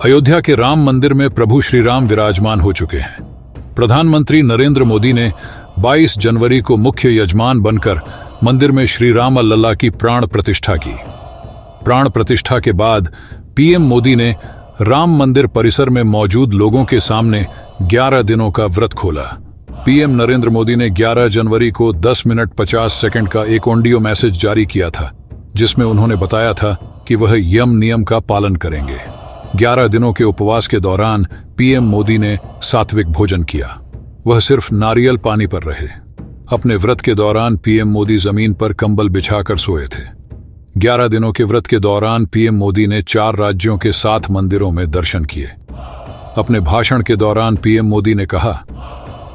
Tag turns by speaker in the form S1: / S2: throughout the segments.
S1: अयोध्या के राम मंदिर में प्रभु श्री राम विराजमान हो चुके हैं। प्रधानमंत्री नरेंद्र मोदी ने 22 जनवरी को मुख्य यजमान बनकर मंदिर में श्री राम लल्ला की प्राण प्रतिष्ठा की। प्राण प्रतिष्ठा के बाद पीएम मोदी ने राम मंदिर परिसर में मौजूद लोगों के सामने 11 दिनों का व्रत खोला। पीएम नरेंद्र मोदी ने 11 जनवरी को 10 मिनट 50 सेकंड का एक ऑडियो मैसेज जारी किया था, जिसमें उन्होंने बताया था कि वह यम नियम का पालन करेंगे। 11 दिनों के उपवास के दौरान पीएम मोदी ने सात्विक भोजन किया। वह सिर्फ नारियल पानी पर रहे। अपने व्रत के दौरान पीएम मोदी जमीन पर कंबल बिछाकर सोए थे। 11 दिनों के व्रत के दौरान पीएम मोदी ने 4 राज्यों के 7 मंदिरों में दर्शन किए। अपने भाषण के दौरान पीएम मोदी ने कहा,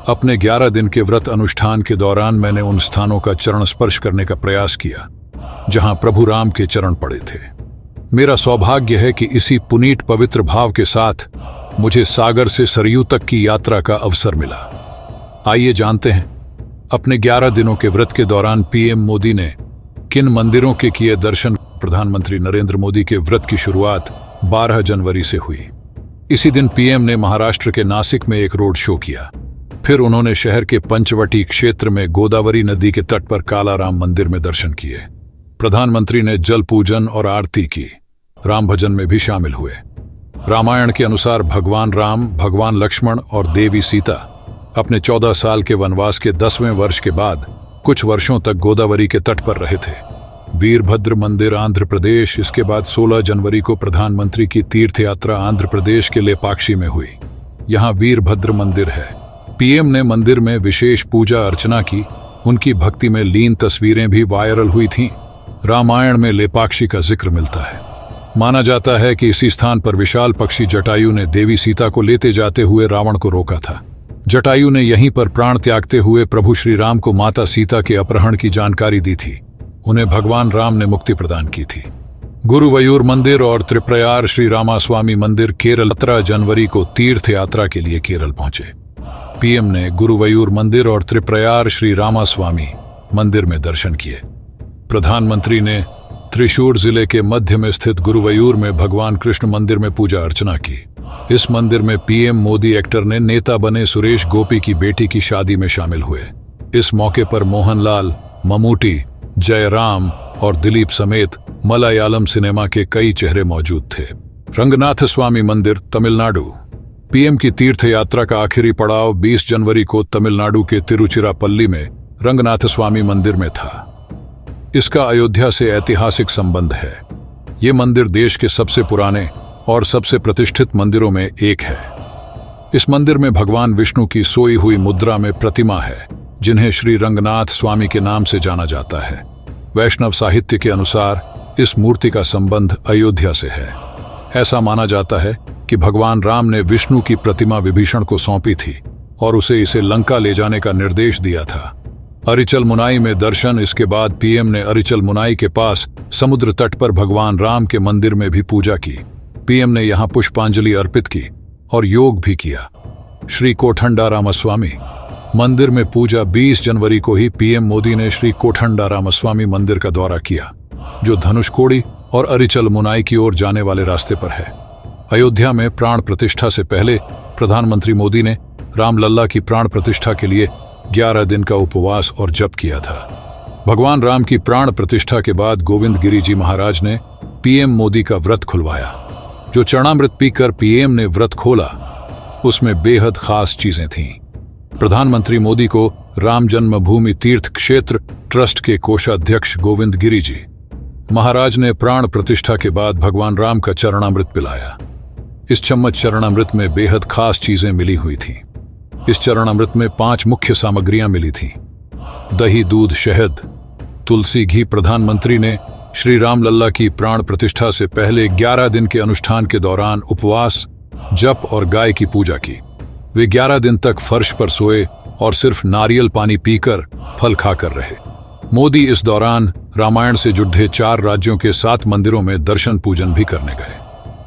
S1: अपने 11 दिन के व्रत अनुष्ठान के दौरान मैंने उन स्थानों का चरण स्पर्श करने का प्रयास किया जहां प्रभु राम के चरण पड़े थे। मेरा सौभाग्य है कि इसी पुनीत पवित्र भाव के साथ मुझे सागर से सरयू तक की यात्रा का अवसर मिला। आइए जानते हैं, अपने 11 दिनों के व्रत के दौरान पीएम मोदी ने किन मंदिरों के किए दर्शन। प्रधानमंत्री नरेंद्र मोदी के व्रत की शुरुआत 12 जनवरी से हुई। इसी दिन पीएम ने महाराष्ट्र के नासिक में एक रोड शो किया। फिर उन्होंने शहर के पंचवटी क्षेत्र में गोदावरी नदी के तट पर काला राम मंदिर में दर्शन किए। प्रधानमंत्री ने जल पूजन और आरती की। राम भजन में भी शामिल हुए। रामायण के अनुसार भगवान राम, भगवान लक्ष्मण और देवी सीता अपने 14 साल के वनवास के 10वें वर्ष के बाद कुछ वर्षों तक गोदावरी के तट पर रहे थे। वीरभद्र मंदिर, आंध्र प्रदेश। इसके बाद 16 जनवरी को प्रधानमंत्री की तीर्थ यात्रा आंध्र प्रदेश के लेपाक्षी में हुई। यहाँ वीरभद्र मंदिर है। पीएम ने मंदिर में विशेष पूजा अर्चना की। उनकी भक्ति में लीन तस्वीरें भी वायरल हुई थीं। रामायण में लेपाक्षी का जिक्र मिलता है। माना जाता है कि इसी स्थान पर विशाल पक्षी जटायु ने देवी सीता को लेते जाते हुए रावण को रोका था। जटायु ने यहीं पर प्राण त्यागते हुए प्रभु श्री राम को माता सीता के अपहरण की जानकारी दी थी। उन्हें भगवान राम ने मुक्ति प्रदान की थी। गुरुवयूर मंदिर और त्रिप्रयार श्री रामास्वामी मंदिर केरल। 17 जनवरी को तीर्थ यात्रा के लिए केरल पहुंचे। पीएम ने गुरुवयूर मंदिर और त्रिप्रयार श्री रामास्वामी मंदिर में दर्शन किए। प्रधानमंत्री ने त्रिशूर जिले के मध्य में स्थित गुरुवयूर में भगवान कृष्ण मंदिर में पूजा अर्चना की। इस मंदिर में पीएम मोदी एक्टर ने नेता बने सुरेश गोपी की बेटी की शादी में शामिल हुए। इस मौके पर मोहनलाल, ममूटी, जयराम और दिलीप समेत मलयालम सिनेमा के कई चेहरे मौजूद थे। रंगनाथ स्वामी मंदिर, तमिलनाडु। पीएम की तीर्थ यात्रा का आखिरी पड़ाव 20 जनवरी को तमिलनाडु के तिरुचिरापल्ली में रंगनाथ स्वामी मंदिर में था। इसका अयोध्या से ऐतिहासिक संबंध है। ये मंदिर देश के सबसे पुराने और सबसे प्रतिष्ठित मंदिरों में एक है। इस मंदिर में भगवान विष्णु की सोई हुई मुद्रा में प्रतिमा है, जिन्हें श्री रंगनाथ स्वामी के नाम से जाना जाता है। वैष्णव साहित्य के अनुसार इस मूर्ति का संबंध अयोध्या से है। ऐसा माना जाता है कि भगवान राम ने विष्णु की प्रतिमा विभीषण को सौंपी थी और उसे इसे लंका ले जाने का निर्देश दिया था। अरिचल मुनाई में दर्शन। इसके बाद पीएम ने अरिचल मुनाई के पास समुद्र तट पर भगवान राम के मंदिर में भी पूजा की। पीएम ने यहां पुष्पांजलि अर्पित की और योग भी किया। श्री कोठंडा रामस्वामी मंदिर में पूजा। 20 जनवरी को ही पीएम मोदी ने श्री कोठंडा रामस्वामी मंदिर का दौरा किया, जो धनुषकोडी और अरिचल मुनाई की ओर जाने वाले रास्ते पर है। अयोध्या में प्राण प्रतिष्ठा से पहले प्रधानमंत्री मोदी ने रामलल्ला की प्राण प्रतिष्ठा के लिए 11 दिन का उपवास और जप किया था। भगवान राम की प्राण प्रतिष्ठा के बाद गोविंद गिरी जी महाराज ने पीएम मोदी का व्रत खुलवाया। जो चरणामृत पीकर पीएम ने व्रत खोला, उसमें बेहद खास चीजें थीं। प्रधानमंत्री मोदी को राम जन्मभूमि तीर्थ क्षेत्र ट्रस्ट के कोषाध्यक्ष गोविंद गिरी जी महाराज ने प्राण प्रतिष्ठा के बाद भगवान राम का चरणामृत पिलाया। इस चम्मच चरणामृत में बेहद खास चीजें मिली हुई थीं। इस चरणामृत में 5 मुख्य सामग्रियां मिली थीं: दही, दूध, शहद, तुलसी, घी। प्रधानमंत्री ने श्री राम लल्ला की प्राण प्रतिष्ठा से पहले 11 दिन के अनुष्ठान के दौरान उपवास, जप और गाय की पूजा की। वे 11 दिन तक फर्श पर सोए और सिर्फ नारियल पानी पीकर फल खाकर रहे। मोदी इस दौरान रामायण से जुड़े 4 राज्यों के 7 मंदिरों में दर्शन पूजन भी करने गए।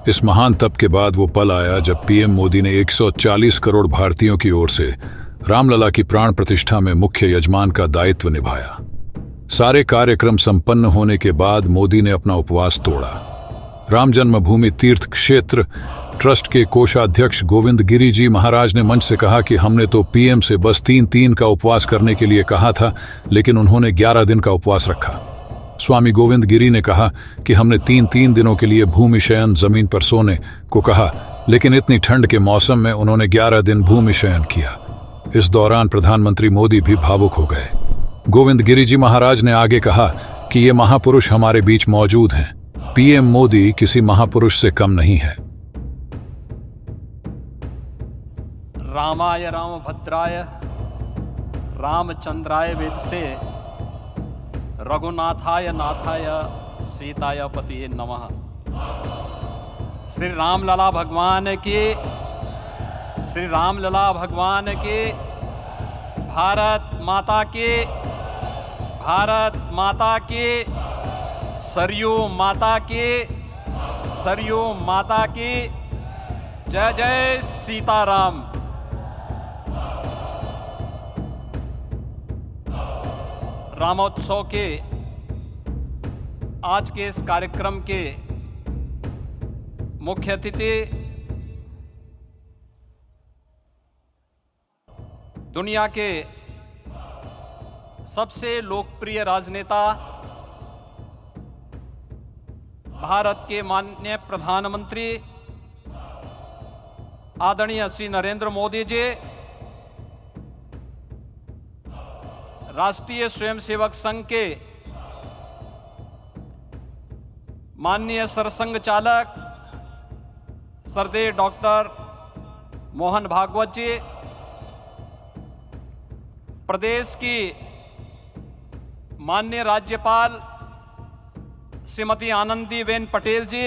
S1: इस महान तप के बाद वो पल आया जब पीएम मोदी ने 140 करोड़ भारतीयों की ओर से रामलला की प्राण प्रतिष्ठा में मुख्य यजमान का दायित्व निभाया। सारे कार्यक्रम संपन्न होने के बाद मोदी ने अपना उपवास तोड़ा। राम जन्मभूमि तीर्थ क्षेत्र ट्रस्ट के कोषाध्यक्ष गोविंद गिरी जी महाराज ने मंच से कहा कि हमने तो पीएम से बस 3 का उपवास करने के लिए कहा था, लेकिन उन्होंने 11 दिन का उपवास रखा। स्वामी गोविंद गिरी ने कहा कि हमने 3 दिनों के लिए भूमि शयन जमीन पर सोने को कहा, लेकिन इतनी ठंड के मौसम में उन्होंने 11 दिन भूमि शयन किया। इस दौरान प्रधानमंत्री मोदी भी भावुक हो गए। गोविंद गिरी जी महाराज ने आगे कहा कि ये महापुरुष हमारे बीच मौजूद हैं। पीएम मोदी किसी महापुरुष से कम नहीं है।
S2: रामाय रामभद्राय रामचंद्राय वेदसे रघुनाथाय नाथाय सीताय पतिये नमः। श्री रामलला भगवान की, श्री रामलला भगवान की, भारत माता की, भारत माता की, सरयू माता की, सरयू माता की, जय जय सीताराम। रामोत्सव के आज के इस कार्यक्रम के मुख्य अतिथि दुनिया के सबसे लोकप्रिय राजनेता भारत के माननीय प्रधानमंत्री आदरणीय श्री नरेंद्र मोदी जी, राष्ट्रीय स्वयंसेवक संघ के माननीय सरसंघ चालक श्रद्धेय डॉक्टर मोहन भागवत जी, प्रदेश की माननीय राज्यपाल श्रीमती आनंदीबेन पटेल जी,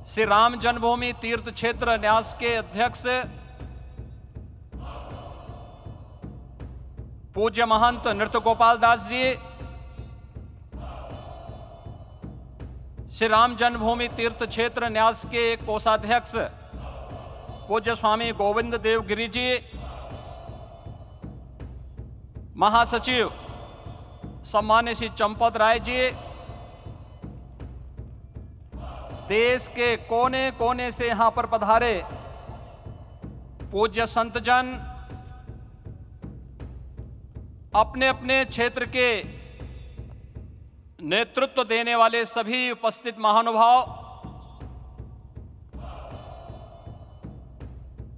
S2: श्री राम जन्मभूमि तीर्थ क्षेत्र न्यास के अध्यक्ष पूज्य महंत नृत्य गोपाल दास जी, श्री राम जन्मभूमि तीर्थ क्षेत्र न्यास के कोषाध्यक्ष पूज्य स्वामी गोविंद देव गिरी जी, महासचिव सम्मान्य श्री चंपत राय जी, देश के कोने कोने से यहां पर पधारे पूज्य संतजन, अपने अपने क्षेत्र के नेतृत्व देने वाले सभी उपस्थित महानुभाव,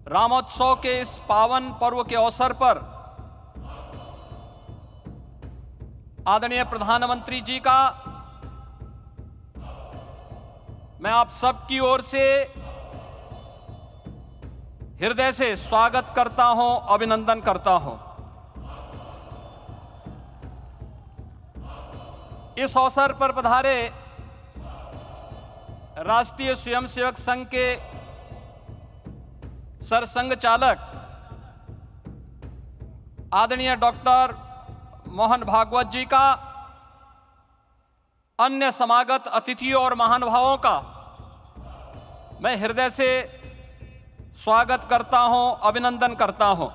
S2: रामोत्सव के इस पावन पर्व के अवसर पर आदरणीय प्रधानमंत्री जी का मैं आप सबकी ओर से हृदय से स्वागत करता हूं, अभिनंदन करता हूं। इस अवसर पर पधारे राष्ट्रीय स्वयंसेवक संघ के सरसंघ चालक आदरणीय डॉक्टर मोहन भागवत जी का, अन्य समागत अतिथियों और महानुभावों का मैं हृदय से स्वागत करता हूं, अभिनंदन करता हूं।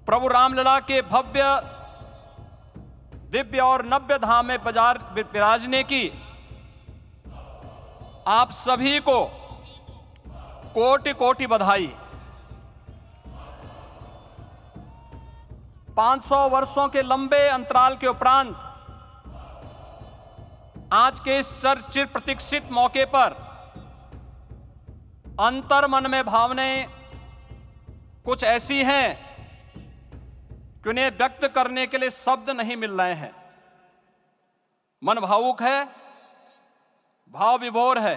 S2: प्रभु रामलला के भव्य दिव्य और नव्य धाम में विराजने की आप सभी को कोटि कोटि बधाई। 500 वर्षों के लंबे अंतराल के उपरांत आज के इस चिर प्रतीक्षित मौके पर अंतर मन में भावनाएं कुछ ऐसी हैं कि उन्हें व्यक्त करने के लिए शब्द नहीं मिल रहे हैं। मन भावुक है, भाव विभोर है,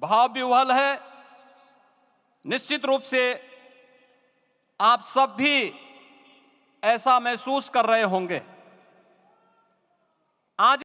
S2: भाव विह्वल है। निश्चित रूप से आप सब भी ऐसा महसूस कर रहे होंगे। आज